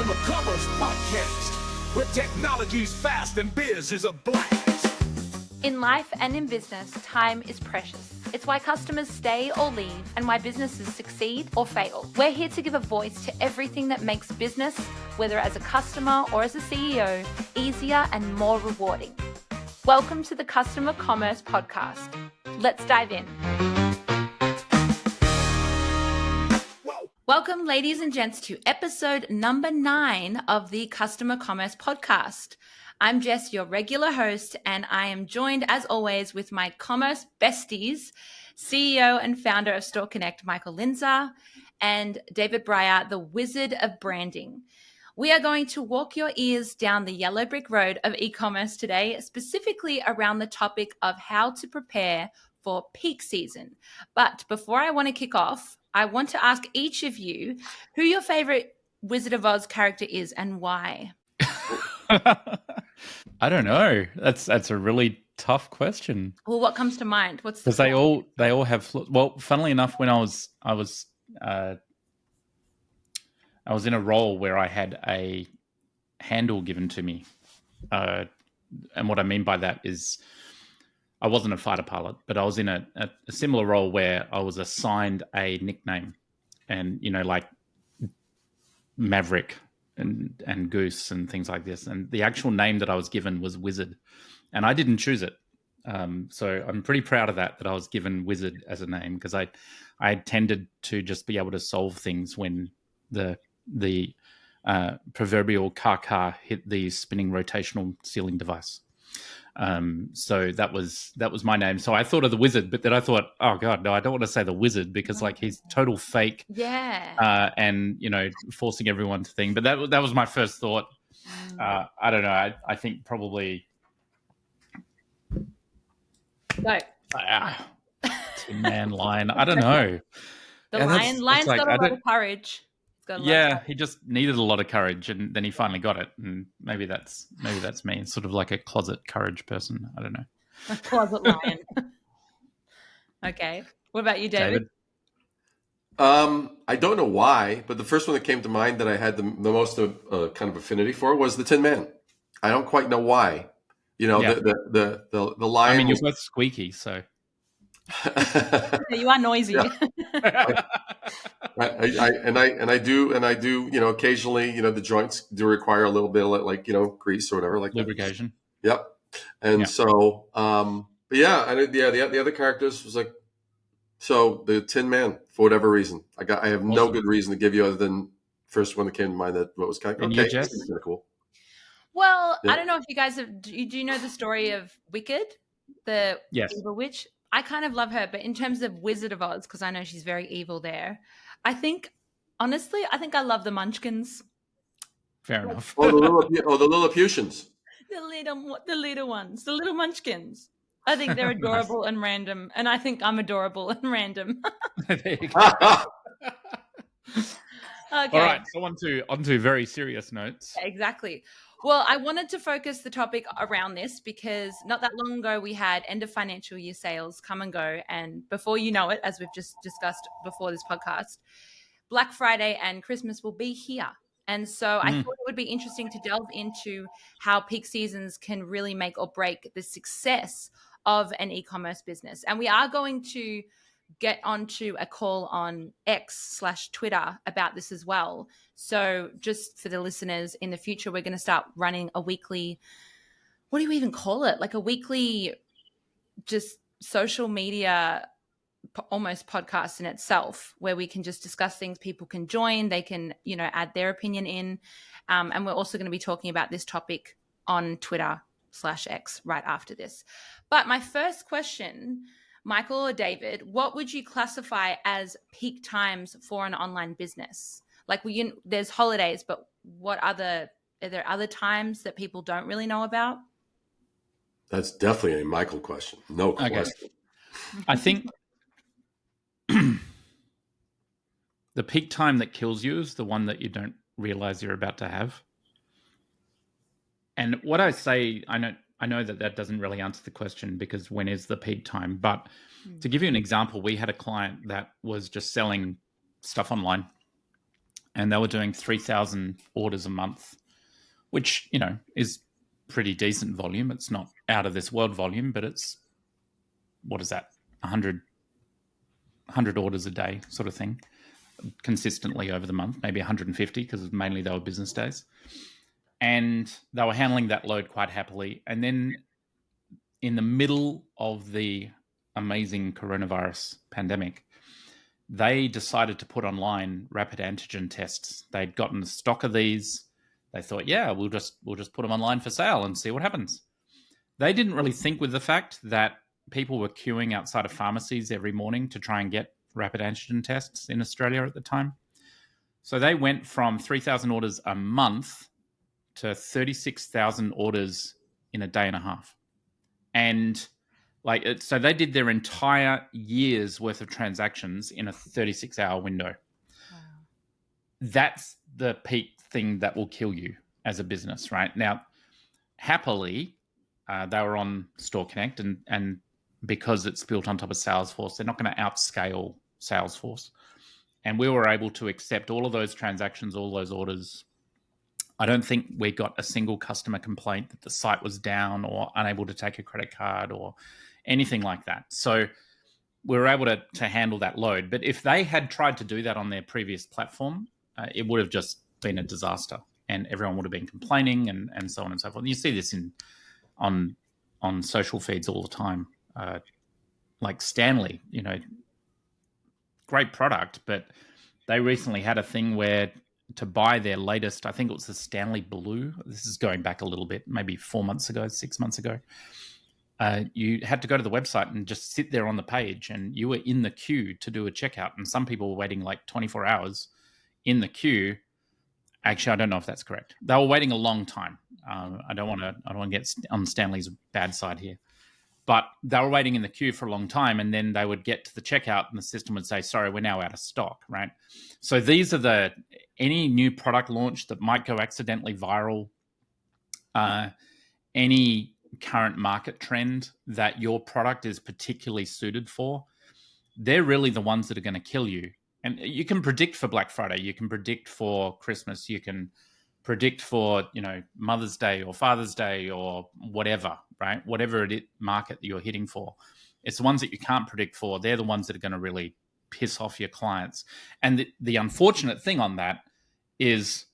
Customer Commerce Podcast, where technology's fast and biz is a blast. In life and in business, time is precious. It's why customers stay or leave and why businesses succeed or fail. We're here to give a voice to everything that makes business, whether as a customer or as a CEO, easier and more rewarding. Welcome to the Customer Commerce Podcast. Let's dive in. Welcome, ladies and gents, to episode number 9 of the Customer Commerce Podcast. I'm Jess, your regular host, and I am joined, as always, with my commerce besties, CEO and founder of Store Connect, Michael Linzer, and David Breyer, the wizard of branding. We are going to walk your ears down the yellow brick road of e-commerce today, specifically around the topic of how to prepare for peak season. But before I want to kick off, I want to ask each of you who your favorite Wizard of Oz character is and why. I don't know. That's a really tough question. Well, what comes to mind? What's the because they all have well. Funnily enough, when I was in a role where I had a handle given to me, and what I mean by that is I wasn't a fighter pilot, but I was in a similar role where I was assigned a nickname, and like Maverick and Goose and things like this. And the actual name that I was given was Wizard, and I didn't choose it. So I'm pretty proud of that I was given Wizard as a name, because I tended to just be able to solve things when the proverbial car hit the spinning rotational ceiling device. So that was my name. So I thought of the Wizard, but then I thought, oh God, no, I don't want to say the Wizard, because he's total fake. Yeah. And forcing everyone to think. But that was my first thought. I don't know. I think probably. No. Tin Man Lion. I don't know. Lion's got a lot of courage. He just needed a lot of courage, and then he finally got it. And maybe that's me, sort of like a closet courage person. I don't know. A closet lion. Okay. What about you, David? I don't know why, but the first one that came to mind that I had the most kind of affinity for was the Tin Man. I don't quite know why. The lion. I mean, you're both squeaky, so. You are noisy. Yeah. I do occasionally, the joints do require a little bit of grease or whatever, like lubrication. That. Yep. And so, but yeah, the other characters was so the Tin Man, for whatever reason, I have no good reason to give you other than first one that came to mind that what was kind of okay. This is kind of cool. Well, yeah. I don't know if you guys do you know the story of Wicked, the evil witch? I kind of love her, but in terms of Wizard of Oz, because I know she's very evil there, honestly, I think I love the Munchkins. Fair enough. The Lilliputians. The little ones, the little Munchkins. I think they're adorable and random, and I think I'm adorable and random. There you go. Okay. All right, so on to very serious notes. Exactly. Well, I wanted to focus the topic around this because not that long ago we had end of financial year sales come and go. And before you know it, as we've just discussed before this podcast, Black Friday and Christmas will be here. And so I thought it would be interesting to delve into how peak seasons can really make or break the success of an e-commerce business. And we are going to get onto a call on X/Twitter about this as well. So just for the listeners, in the future, we're going to start running a weekly, what do you even call it? Like a weekly just social media, almost podcast in itself, where we can just discuss things. People can join, they can, add their opinion in. And we're also going to be talking about this topic on Twitter/X right after this. But my first question, Michael or David, what would you classify as peak times for an online business? There's holidays, but are there other times that people don't really know about? That's definitely a Michael question. No question. Okay. I think the peak time that kills you is the one that you don't realize you're about to have. And what I say, I know that doesn't really answer the question, because when is the peak time? But to give you an example, we had a client that was just selling stuff online. and they were doing 3,000 orders a month, which, you know, is pretty decent volume. It's not out of this world volume, but it's, what is that, 100 orders a day sort of thing, consistently over the month, maybe 150, because mainly they were business days. And they were handling that load quite happily. And then in the middle of the amazing coronavirus pandemic, they decided to put online rapid antigen tests. They'd gotten a stock of these. They thought, yeah, we'll just put them online for sale and see what happens. They didn't really think with the fact that people were queuing outside of pharmacies every morning to try and get rapid antigen tests in Australia at the time. So they went from 3,000 orders a month to 36,000 orders in a day and a half. And so they did their entire year's worth of transactions in a 36-hour window. Wow. That's the peak thing that will kill you as a business, right? Now, happily, they were on Store Connect, and because it's built on top of Salesforce, they're not going to outscale Salesforce. And we were able to accept all of those transactions, all those orders. I don't think we got a single customer complaint that the site was down or unable to take a credit card or anything like that. So we were able to handle that load. But if they had tried to do that on their previous platform, it would have just been a disaster, and everyone would have been complaining and so on and so forth. You see this on social feeds all the time. Like Stanley, you know, great product, but they recently had a thing where to buy their latest, I think it was the Stanley Blue. This is going back a little bit, maybe 4 months ago, 6 months ago. You had to go to the website and just sit there on the page, and you were in the queue to do a checkout. And some people were waiting like 24 hours in the queue. Actually, I don't know if that's correct. They were waiting a long time. I don't want to get on Stanley's bad side here, but they were waiting in the queue for a long time, and then they would get to the checkout, and the system would say, "Sorry, we're now out of stock." Right. So these are any new product launch that might go accidentally viral. Any current market trend that your product is particularly suited for, they're really the ones that are going to kill you. And you can predict for Black Friday, you can predict for Christmas, you can predict for, you know, Mother's Day or Father's Day or whatever, right? Whatever market that you're hitting for. It's the ones that you can't predict for. They're the ones that are going to really piss off your clients. And the unfortunate thing on that is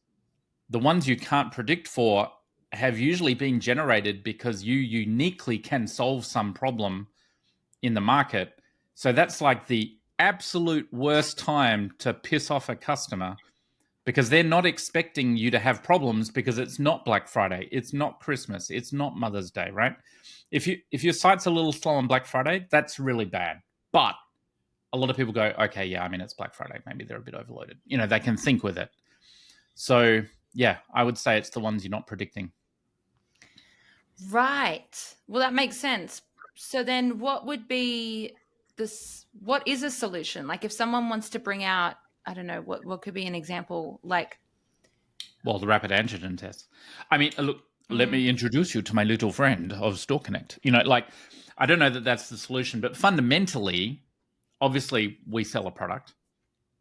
the ones you can't predict for have usually been generated because you uniquely can solve some problem in the market. So that's like the absolute worst time to piss off a customer, because they're not expecting you to have problems, because it's not Black Friday, it's not Christmas, it's not Mother's Day, right? If your site's a little slow on Black Friday, that's really bad. But a lot of people go, okay, yeah, I mean, it's Black Friday, maybe they're a bit overloaded. You know, they can think with it. So yeah, I would say it's the ones you're not predicting. Right. Well, that makes sense. So then what would be what is a solution? Like if someone wants to bring out, I don't know, what could be an example? Like, well, the rapid antigen test. I mean, look, let me introduce you to my little friend of Store Connect. You know, like, I don't know that that's the solution, but fundamentally, obviously we sell a product,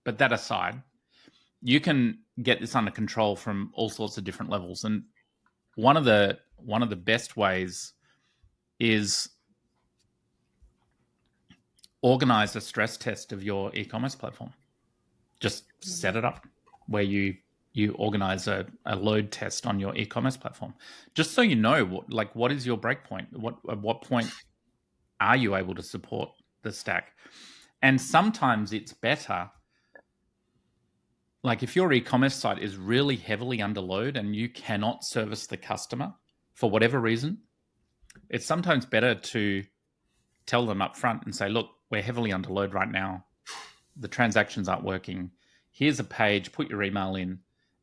but that aside, you can get this under control from all sorts of different levels. And one of the best ways is organize a stress test of your e-commerce platform. Just set it up where you organize a load test on your e-commerce platform, just so you know what is your breakpoint. At what point are you able to support the stack? And sometimes it's better. Like if your e-commerce site is really heavily under load and you cannot service the customer for whatever reason, it's sometimes better to tell them up front and say, look, we're heavily under load right now. The transactions aren't working. Here's a page, put your email in.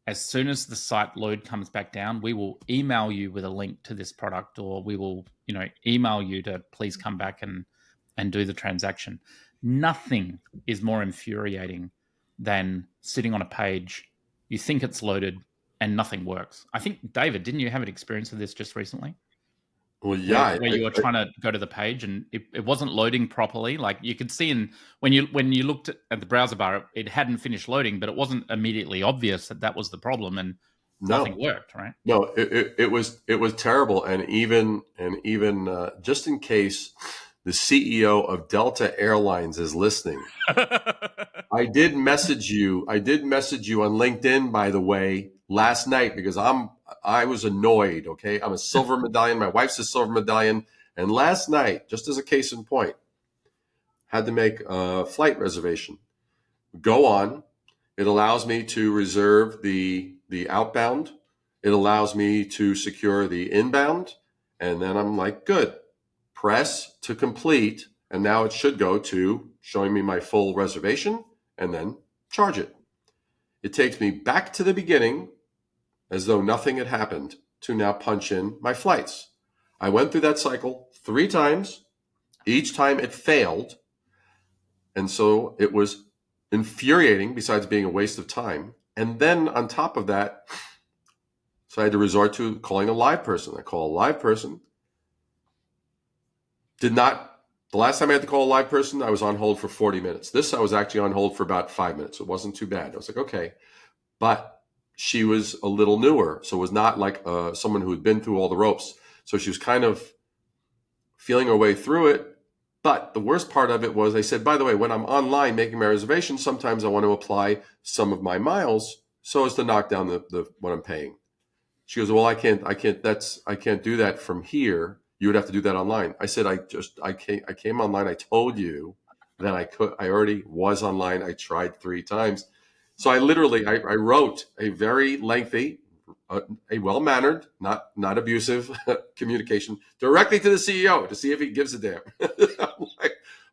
As soon as the site load comes back down, we will email you with a link to this product, or we will, you know, email you to please come back and do the transaction. Nothing is more infuriating than sitting on a page, you think it's loaded and nothing works. I think, David, didn't you have an experience of this just recently? Well, yeah, where you were trying to go to the page and it wasn't loading properly. Like you could see when you looked at the browser bar, it hadn't finished loading, but it wasn't immediately obvious that was the problem, and nothing worked, right? No, it was terrible, and even just in case the CEO of Delta Airlines is listening, I did message you on LinkedIn, by the way, last night because I was annoyed. Okay, I'm a silver medallion. My wife's a silver medallion, and last night, just as a case in point, had to make a flight reservation. Go on. It allows me to reserve the outbound. It allows me to secure the inbound. And then I'm like, good. Press to complete. And now it should go to showing me my full reservation and then charge it. It takes me back to the beginning as though nothing had happened to now punch in my flights. I went through that cycle 3 times. Each time it failed. And so it was infuriating, besides being a waste of time. And then on top of that, so I had to resort to calling a live person. I call a live person. The last time I had to call a live person, I was on hold for 40 minutes. This, I was actually on hold for about 5 minutes. It wasn't too bad. I was like, okay. But she was a little newer. So it was not like someone who had been through all the ropes. So she was kind of feeling her way through it. But the worst part of it was I said, by the way, when I'm online making my reservation, sometimes I want to apply some of my miles so as to knock down the what I'm paying. She goes, well, I can't do that from here. You would have to do that online. I said, I came online. I told you that I already was online. I tried 3 times. So I wrote a very lengthy, a well-mannered, not abusive communication directly to the CEO to see if he gives a damn.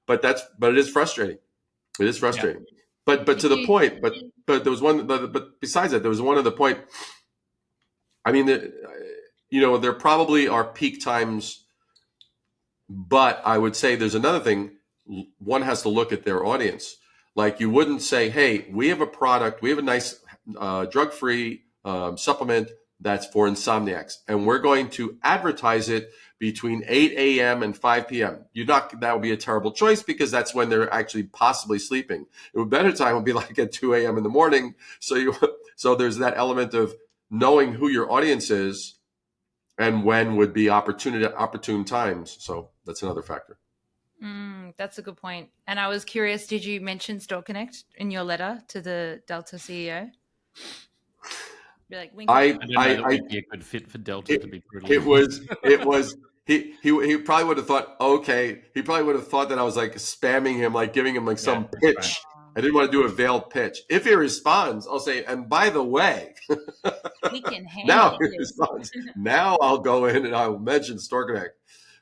But it is frustrating. It is frustrating. Yeah. But to the point. But there was one. But besides that, there was one other point. I mean, there probably are peak times, but I would say there's another thing. One has to look at their audience. Like you wouldn't say, hey, we have a product, we have a nice drug-free supplement that's for insomniacs, and we're going to advertise it between 8 a.m. and 5 p.m. That would be a terrible choice because that's when they're actually possibly sleeping. A better time would be like at 2 a.m. in the morning. So there's that element of knowing who your audience is and when would be opportune times. So that's another factor. That's a good point. And I was curious, did you mention Store Connect in your letter to the Delta CEO? Be like, I don't know that would be a good fit for Delta, to be brutally honest. It was. He probably would have thought, okay. He probably would have thought that I was like spamming him, like giving him like some pitch. Right. I didn't want to do a veiled pitch. If he responds, I'll say, and by the way, we can handle now I'll go in and I'll mention Store Connect.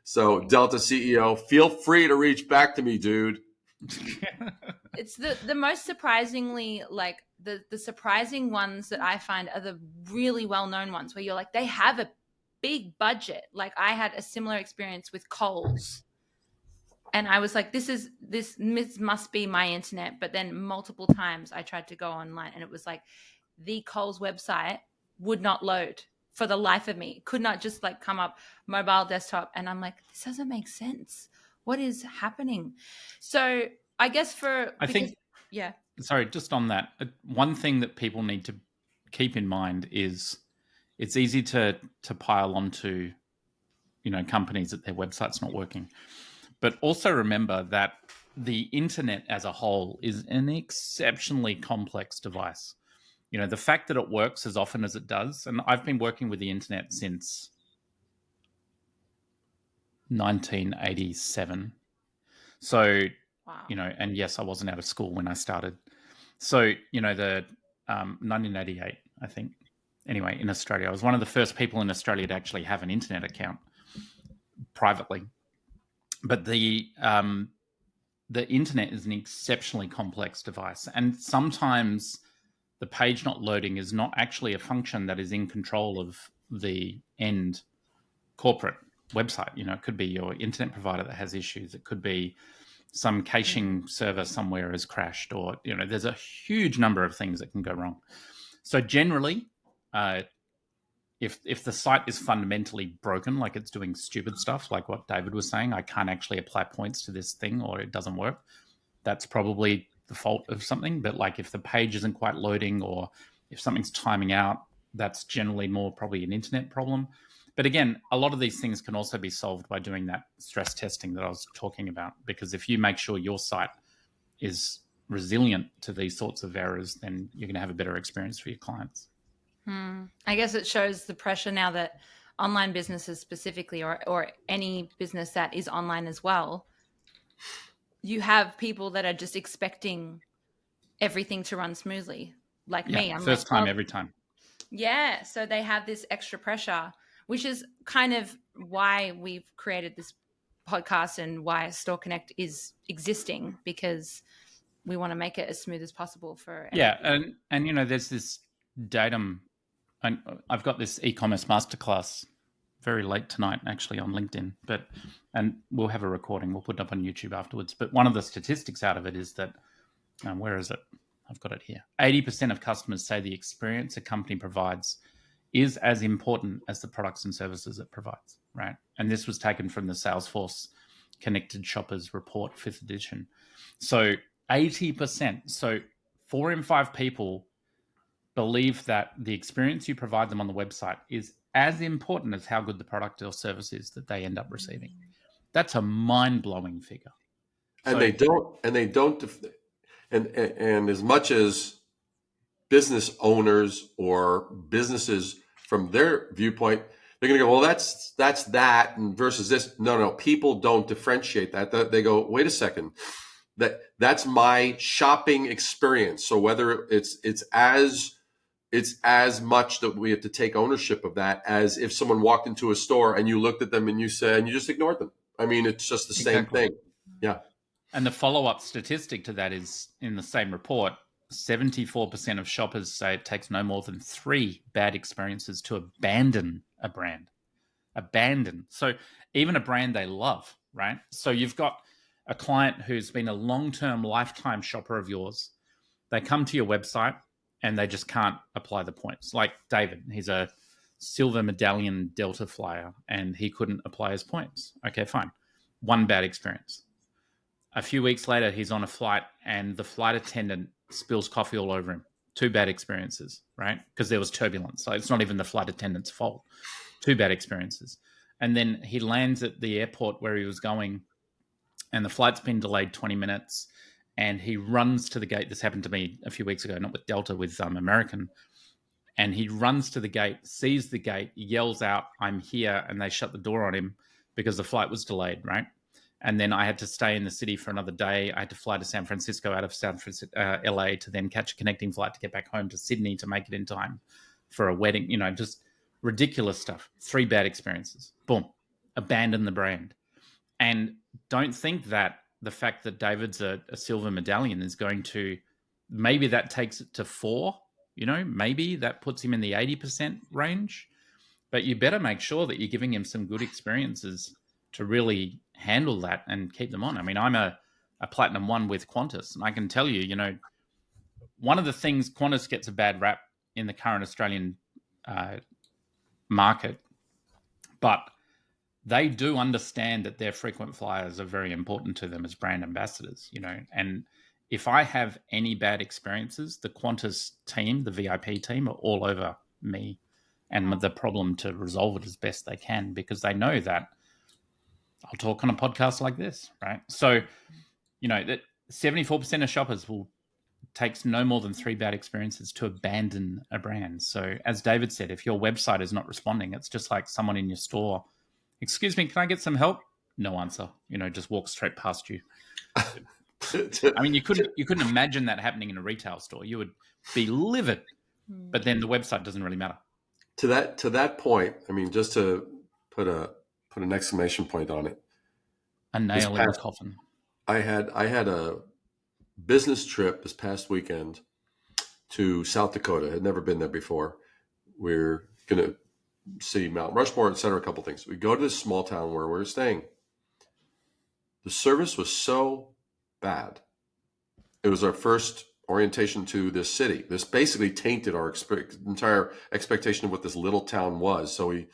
So Delta CEO, feel free to reach back to me, dude. It's the most surprisingly, like the surprising ones that I find are the really well-known ones where you're like, they have a big budget. Like I had a similar experience with Kohl's. And I was like, this must be my internet. But then multiple times I tried to go online and it was like the Kohl's website would not load for the life of me. Could not just like come up mobile desktop. And I'm like, this doesn't make sense. What is happening? So I guess sorry, just on that, one thing that people need to keep in mind is it's easy to pile onto, companies that their website's not working. But also remember that the internet as a whole is an exceptionally complex device. The fact that it works as often as it does, and I've been working with the internet since 1987. So, wow. And yes, I wasn't out of school when I started. So, the 1988, I think. Anyway, in Australia, I was one of the first people in Australia to actually have an internet account privately. But the internet is an exceptionally complex device, and sometimes the page not loading is not actually a function that is in control of the end corporate website. It could be your internet provider that has issues. It could be some caching server somewhere has crashed, or there's a huge number of things that can go wrong. So generally, if the site is fundamentally broken, like it's doing stupid stuff, like what David was saying, I can't actually apply points to this thing or it doesn't work, that's probably the fault of something. But like if the page isn't quite loading or if something's timing out, that's generally more probably an internet problem. But again, a lot of these things can also be solved by doing that stress testing that I was talking about, because if you make sure your site is resilient to these sorts of errors, then you're going to have a better experience for your clients. I guess it shows the pressure now that online businesses specifically, or any business that is online as well, you have people that are just expecting everything to run smoothly. Like me, I'm first like, time, well, every time. yeah. So they have this extra pressure, which is kind of why we've created this podcast and why Store Connect is existing, because we want to make it as smooth as possible for everybody. And you know, there's this datum. And I've got this e-commerce masterclass very late tonight, actually, on LinkedIn. And we'll have a recording. We'll put it up on YouTube afterwards. But one of the statistics out of it is that, where is it? I've got it here. 80% of customers say the experience a company provides is as important as the products and services it provides, right? And this was taken from the Salesforce Connected Shoppers Report, 5th edition. So 80%. So 4 in 5 people believe that the experience you provide them on the website is as important as how good the product or service is that they end up receiving. That's a mind-blowing figure. And as much as business owners or businesses from their viewpoint, they're going to go, well, that's that and versus this. No, people don't differentiate that. They go, wait a second, that's my shopping experience. So whether it's as much that we have to take ownership of that as if someone walked into a store and you looked at them and you said, and you just ignored them. I mean, it's just the same thing. Yeah. And the follow-up statistic to that is, in the same report, 74% of shoppers say it takes no more than 3 bad experiences to abandon a brand. Abandon. So even a brand they love, right? So you've got a client who's been a long-term lifetime shopper of yours. They come to your website and they just can't apply the points. Like David, he's a silver medallion Delta flyer and he couldn't apply his points. Okay, fine. 1 bad experience. A few weeks later, he's on a flight and the flight attendant spills coffee all over him. 2 bad experiences, right? Because there was turbulence. So it's not even the flight attendant's fault. 2 bad experiences. And then he lands at the airport where he was going and the flight's been delayed 20 minutes. And he runs to the gate. This happened to me a few weeks ago, not with Delta, with American. And he runs to the gate, sees the gate, yells out, "I'm here," and they shut the door on him because the flight was delayed, right? And then I had to stay in the city for another day. I had to fly to San Francisco out of LA to then catch a connecting flight to get back home to Sydney to make it in time for a wedding. You know, just ridiculous stuff. 3 bad experiences. Boom. Abandon the brand. And don't think that the fact that David's a silver medallion is going to, maybe that takes it to 4, you know, maybe that puts him in the 80% range, but you better make sure that you're giving him some good experiences to really handle that and keep them on. I mean, I'm a Platinum 1 with Qantas, and I can tell you, you know, one of the things, Qantas gets a bad rap in the current Australian market, but they do understand that their frequent flyers are very important to them as brand ambassadors, you know. And if I have any bad experiences, the Qantas team, the VIP team, are all over me and the problem to resolve it as best they can, because they know that I'll talk on a podcast like this, right? So, you know, that 74% of shoppers takes no more than 3 bad experiences to abandon a brand. So as David said, if your website is not responding, it's just like someone in your store, "Excuse me, can I get some help?" No answer. You know, just walk straight past you. I mean, you couldn't imagine that happening in a retail store. You would be livid. But then the website doesn't really matter. To that point, I mean, just to put an exclamation point on it. A nail in the coffin. I had a business trip this past weekend to South Dakota. I had never been there before. We're going to see Mount Rushmore, et cetera, a couple things. We go to this small town where we're staying. The service was so bad. It was our first orientation to this city. This basically tainted our entire expectation of what this little town was. So we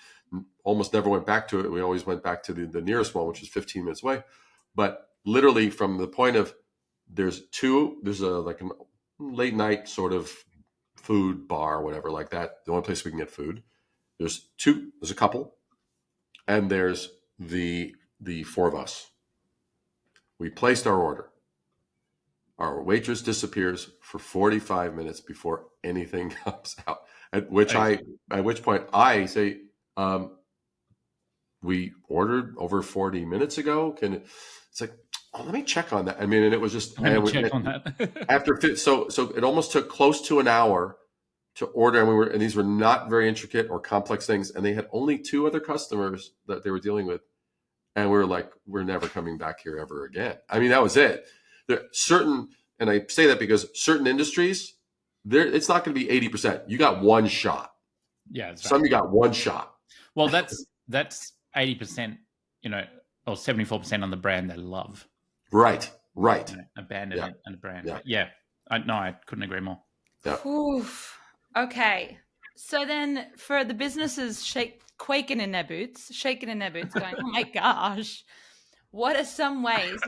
almost never went back to it. We always went back to the nearest one, which is 15 minutes away. But literally from the point of there's a like a late night sort of food bar, whatever like that. The only place we can get food. There's a couple, and there's the four of us. We placed our order. Our waitress disappears for 45 minutes before anything comes out. At which point I say, we ordered over 40 minutes ago. It's like, oh, let me check on that. I mean, and it was just check on that. after so it almost took close to an hour to order, and these were not very intricate or complex things, and they had only 2 other customers that they were dealing with, and we were like, we're never coming back here ever again. I mean, that was it. And I say that because certain industries, it's not going to be 80%. You got one shot. Yeah, that's right. Some you got one shot. Well, that's 80%, or 74% on the brand they love. Right. Abandon it and a brand. Yeah. I couldn't agree more. Yeah. Oof. Okay. So then for the businesses shaking in their boots, going, oh my gosh, what are some ways?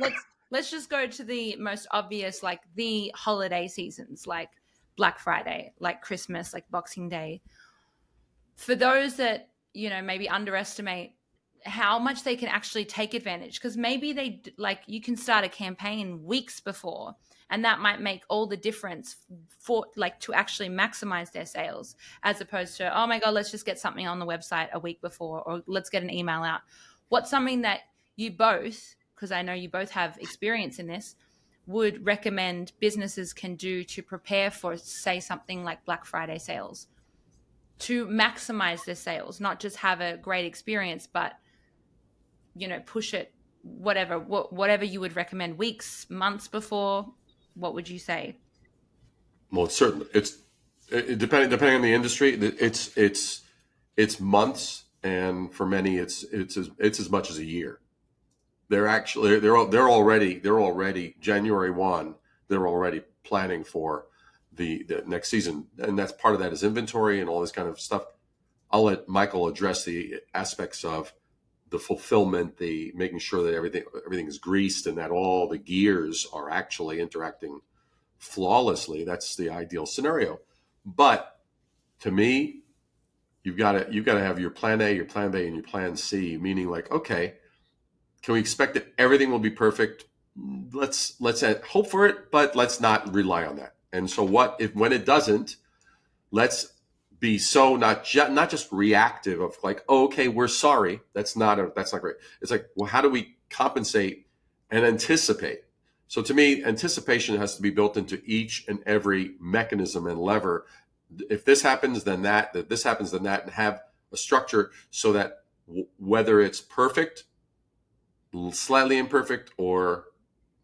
Let's just go to the most obvious, like the holiday seasons, like Black Friday, like Christmas, like Boxing Day. For those that, maybe underestimate how much they can actually take advantage, because maybe you can start a campaign weeks before, and that might make all the difference to actually maximize their sales, as opposed to, oh my God, let's just get something on the website a week before, or let's get an email out. What's something that you both, because I know you both have experience in this, would recommend businesses can do to prepare for, say, something like Black Friday sales, to maximize their sales, not just have a great experience, but push it, whatever you would recommend, weeks, months before? What would you say? Well, certainly depending on the industry, it's months, and for many it's as much as a year. They're already January 1. They're already planning for the next season, and that's part of that is inventory and all this kind of stuff. I'll let Michael address the aspects of the fulfillment, the making sure that everything is greased and that all the gears are actually interacting flawlessly. That's the ideal scenario. But to me, you've got to have your plan A, your plan B, and your plan C. Meaning, like, okay, can we expect that everything will be perfect? Let's hope for it, but let's not rely on that. And so, when it doesn't? Let's be so not just reactive of like, oh, okay, we're sorry. That's not great. It's like, well, how do we compensate and anticipate? So to me, anticipation has to be built into each and every mechanism and lever. If this happens, then that this happens, then that, and have a structure so that whether it's perfect, slightly imperfect, or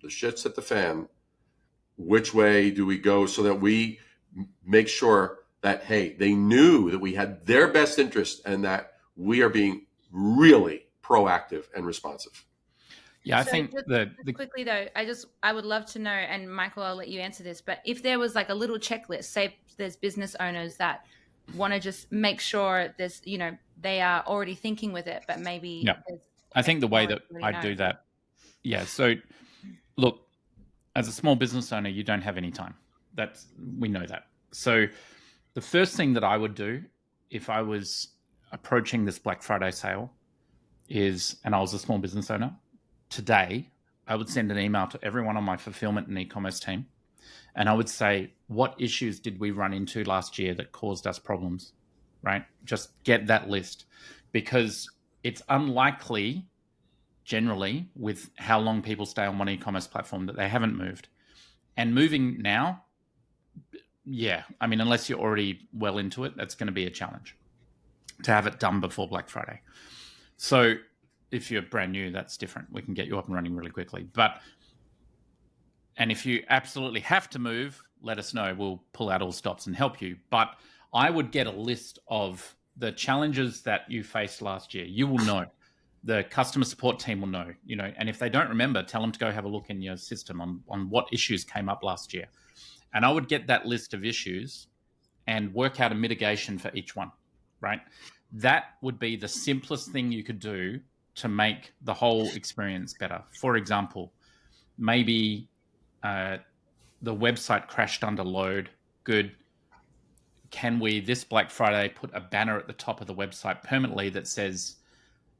the shit's at the fan, which way do we go so that we make sure that, hey, they knew that we had their best interest and that we are being really proactive and responsive. Yeah, I think quickly though, I would love to know, and Michael, I'll let you answer this, but if there was like a little checklist, say there's business owners that want to just make sure there's, they are already thinking with it, but maybe. Yeah, I think the way that I do that. Yeah. So look, as a small business owner, you don't have any time. We know that. So the first thing that I would do if I was approaching this Black Friday sale and I was a small business owner, today, I would send an email to everyone on my fulfillment and e-commerce team. And I would say, what issues did we run into last year that caused us problems, right? Just get that list, because it's unlikely generally with how long people stay on one e-commerce platform that they haven't moved. And moving now, yeah, I mean, unless you're already well into it, that's going to be a challenge to have it done before Black Friday. So if you're brand new, that's different. We can get you up and running really quickly. And if you absolutely have to move, let us know. We'll pull out all stops and help you. But I would get a list of the challenges that you faced last year. You will know. The customer support team will know, and if they don't remember, tell them to go have a look in your system on what issues came up last year. And I would get that list of issues and work out a mitigation for each one, right? That would be the simplest thing you could do to make the whole experience better. For example, maybe the website crashed under load. Good. Can we, this Black Friday, put a banner at the top of the website permanently that says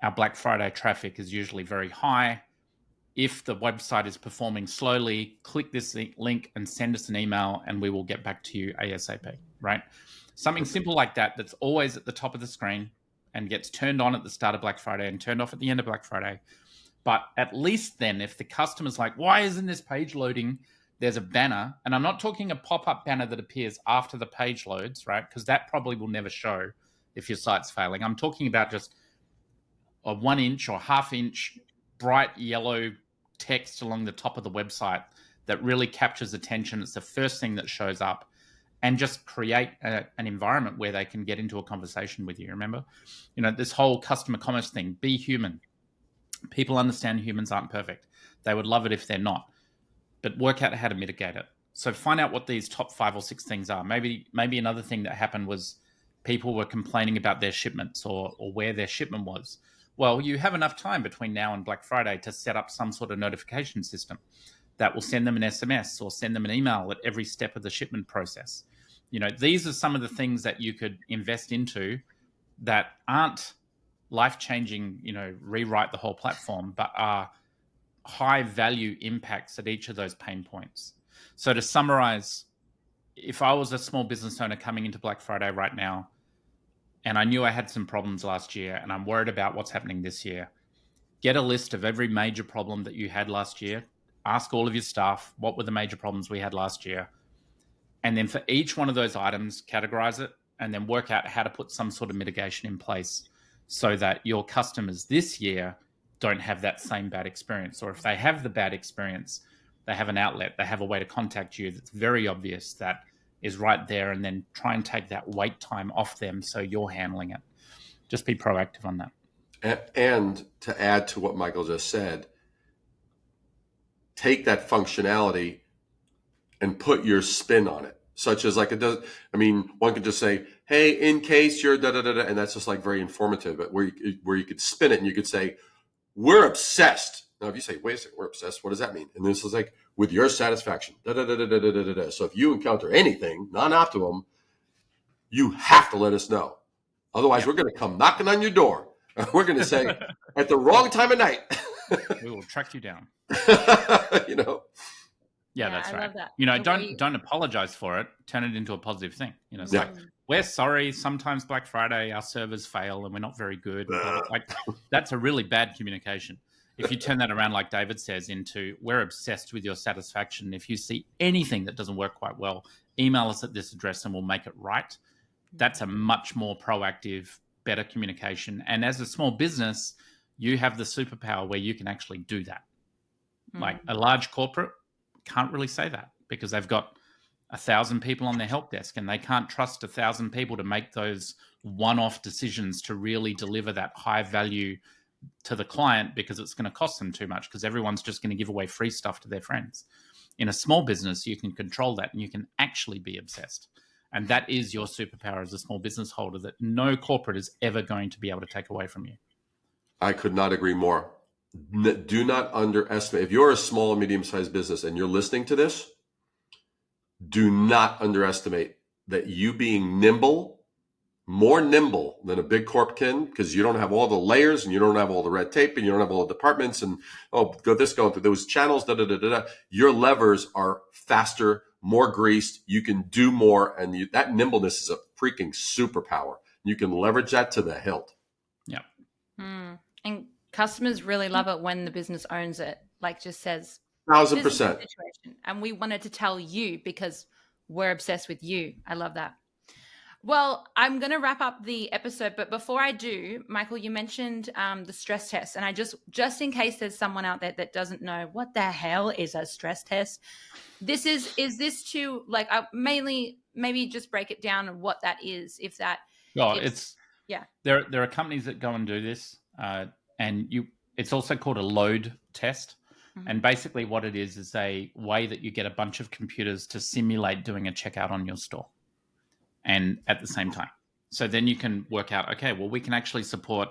our Black Friday traffic is usually very high. If the website is performing slowly, click this link and send us an email and we will get back to you ASAP, right? Something simple like that that's always at the top of the screen and gets turned on at the start of Black Friday and turned off at the end of Black Friday. But at least then, if the customer's like, why isn't this page loading? There's a banner, and I'm not talking a pop-up banner that appears after the page loads, right? Because that probably will never show if your site's failing. I'm talking about just a 1 inch or ½ inch bright yellow text along the top of the website that really captures attention. It's the first thing that shows up, and just create an environment where they can get into a conversation with you. Remember, this whole customer commerce thing, be human. People understand humans aren't perfect. They would love it if they're not, but work out how to mitigate it. So find out what these top 5 or 6 things are. Maybe another thing that happened was people were complaining about their shipments or where their shipment was. Well, you have enough time between now and Black Friday to set up some sort of notification system that will send them an SMS or send them an email at every step of the shipment process. These are some of the things that you could invest into that aren't life-changing, rewrite the whole platform, but are high value impacts at each of those pain points. So to summarize, if I was a small business owner coming into Black Friday right now, and I knew I had some problems last year and I'm worried about what's happening this year, get a list of every major problem that you had last year. Ask all of your staff, what were the major problems we had last year? And then for each one of those items, categorize it and then work out how to put some sort of mitigation in place so that your customers this year don't have that same bad experience. Or if they have the bad experience, they have an outlet, they have a way to contact you that's very obvious, that is right there, and then try and take that wait time off them so you're handling it. Just be proactive on that. And to add to what Michael just said, take that functionality and put your spin on it, such as like it does. I mean, one could just say, hey, in case you're da-da-da-da, and that's just like very informative, but where you could spin it and you could say, we're obsessed. Now, if you say, wait a second, we're obsessed, what does that mean? And this is like, with your satisfaction, da-da-da-da-da-da-da-da. So if you encounter anything non-optimum, you have to let us know. Otherwise, we're going to come knocking on your door. We're going to say, at the wrong time of night. We will track you down. Yeah, that's I right. love that. Don't apologize for it. Turn it into a positive thing. It's like, we're sorry. Sometimes Black Friday, our servers fail and we're not very good. Like, that's a really bad communication. If you turn that around, like David says, into we're obsessed with your satisfaction. If you see anything that doesn't work quite well, email us at this address and we'll make it right. That's a much more proactive, better communication. And as a small business, you have the superpower where you can actually do that. Like a large corporate can't really say that because they've got 1,000 people on their help desk and they can't trust 1,000 people to make those one-off decisions to really deliver that high value to the client, because it's going to cost them too much, because everyone's just going to give away free stuff to their friends. In a small business, you can control that and you can actually be obsessed. And that is your superpower as a small business holder that no corporate is ever going to be able to take away from you. I could not agree more. Do not underestimate. If you're a small and medium-sized business and you're listening to this, do not underestimate that you being nimble, more nimble than a big corp can, because you don't have all the layers and you don't have all the red tape and you don't have all the departments and going through those channels, Your levers are faster, more greased. You can do more, and that nimbleness is a freaking superpower. You can leverage that to the hilt. Yeah. And customers really love it when the business owns it, like just says 1,000%. situation. And we wanted to tell you because we're obsessed with you. I love that. Well, I'm going to wrap up the episode, but before I do, Michael, you mentioned the stress test, and I just in case there's someone out there that doesn't know what the hell is a stress test, is this to like mainly maybe just break it down and what that is, if that. Well, yeah. There are companies that go and do this, and it's also called a load test. And basically what it is a way that you get a bunch of computers to simulate doing a checkout on your store and at the same time. So then you can work out, okay, well, we can actually support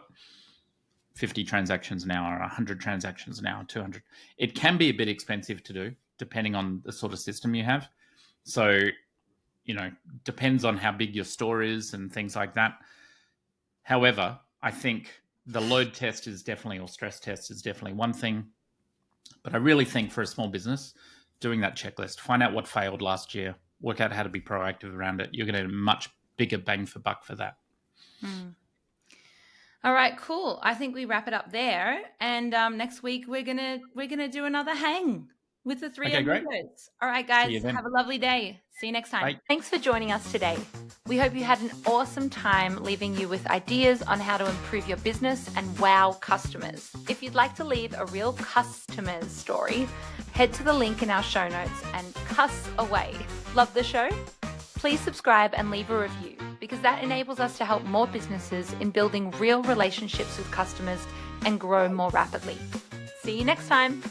50 transactions an hour, 100 transactions an hour, 200. It can be a bit expensive to do depending on the sort of system you have. So, depends on how big your store is and things like that. However, I think the load test is definitely, or stress test is definitely one thing. But I really think for a small business, doing that checklist, find out what failed last year, work out how to be proactive around it. You're going to get a much bigger bang for buck for that. All right, cool. I think we wrap it up there. And next week we're gonna do another hang with the three amigos. All right, guys, have a lovely day. See you next time. Bye. Thanks for joining us today. We hope you had an awesome time, leaving you with ideas on how to improve your business and wow customers. If you'd like to leave a real customer's story, head to the link in our show notes and cuss away. Love the show? Please subscribe and leave a review, because that enables us to help more businesses in building real relationships with customers and grow more rapidly. See you next time.